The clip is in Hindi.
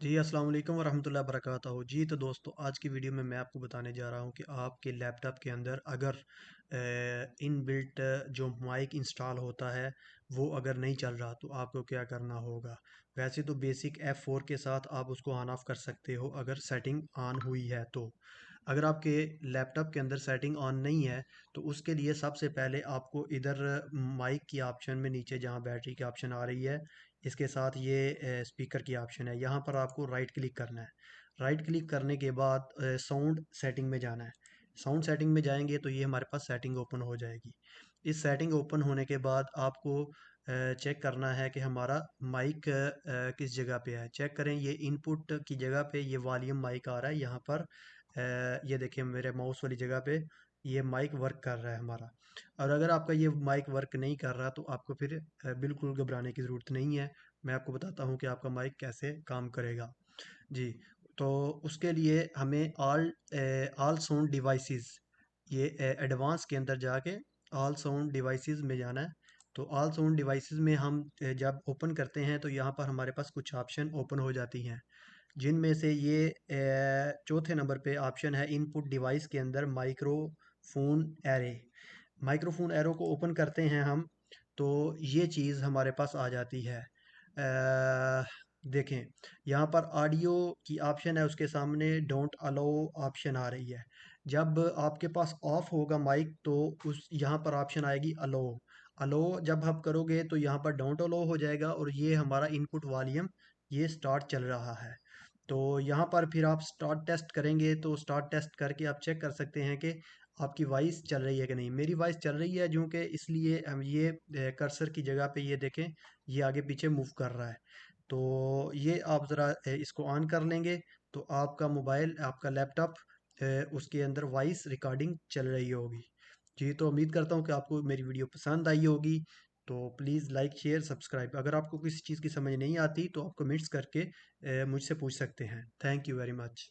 जी, अस्सलाम वालेकुम वरहमतुल्लाहि वबरकातुहू। जी, तो दोस्तों आज की वीडियो में मैं आपको बताने जा रहा हूँ कि आपके लैपटॉप के अंदर अगर इनबिल्ट जो माइक इंस्टॉल होता है वो अगर नहीं चल रहा तो आपको क्या करना होगा। वैसे तो बेसिक F4 के साथ आप उसको ऑन ऑफ कर सकते हो अगर सेटिंग ऑन हुई है तो। अगर आपके लैपटॉप के अंदर सेटिंग ऑन नहीं है तो उसके लिए सबसे पहले आपको इधर माइक की ऑप्शन में नीचे जहाँ बैटरी की ऑप्शन आ रही है, इसके साथ ये स्पीकर की ऑप्शन है, यहाँ पर आपको राइट क्लिक करना है। राइट क्लिक करने के बाद साउंड सेटिंग में जाना है। साउंड सेटिंग में जाएंगे तो ये हमारे पास सेटिंग ओपन हो जाएगी। इस सेटिंग ओपन होने के बाद आपको चेक करना है कि हमारा माइक किस जगह पे है। चेक करें, ये इनपुट की जगह पे ये वॉल्यूम माइक आ रहा है यहाँ पर। ये देखिए मेरे माउस वाली जगह पे ये माइक वर्क कर रहा है हमारा। और अगर आपका ये माइक वर्क नहीं कर रहा तो आपको फिर बिल्कुल घबराने की ज़रूरत नहीं है। मैं आपको बताता हूँ कि आपका माइक कैसे काम करेगा। जी, तो उसके लिए हमें ऑल साउंड डिवाइसेस, ये एडवांस के अंदर जाके ऑल साउंड डिवाइसेस में जाना है। तो ऑल साउंड डिवाइसेस में हम जब ओपन करते हैं तो यहाँ पर हमारे पास कुछ ऑप्शन ओपन हो जाती हैं, जिनमें से ये चौथे नंबर पे ऑप्शन है इनपुट डिवाइस के अंदर माइक्रोफोन एरे। माइक्रोफोन एरो को ओपन करते हैं हम तो ये चीज़ हमारे पास आ जाती है। देखें, यहाँ पर ऑडियो की ऑप्शन है, उसके सामने डोंट अलाउ ऑप्शन आ रही है। जब आपके पास ऑफ होगा माइक तो उस यहाँ पर ऑप्शन आएगी अलाउ। अलाउ जब आप करोगे तो यहाँ पर डोंट अलाउ हो जाएगा और ये हमारा इनपुट वॉल्यूम ये स्टार्ट चल रहा है। तो यहाँ पर फिर आप स्टार्ट टेस्ट करेंगे तो स्टार्ट टेस्ट करके आप चेक कर सकते हैं कि आपकी वॉइस चल रही है कि नहीं। मेरी वॉइस चल रही है, जो कि इसलिए हम ये कर्सर की जगह पे ये देखें, ये आगे पीछे मूव कर रहा है। तो ये आप ज़रा इसको ऑन कर लेंगे तो आपका मोबाइल, आपका लैपटॉप, उसके अंदर वॉइस रिकॉर्डिंग चल रही होगी। जी, तो उम्मीद करता हूँ कि आपको मेरी वीडियो पसंद आई होगी। तो प्लीज़ लाइक शेयर सब्सक्राइब। अगर आपको किसी चीज़ की समझ नहीं आती तो आप कमेंट्स करके मुझसे पूछ सकते हैं। Thank you very much.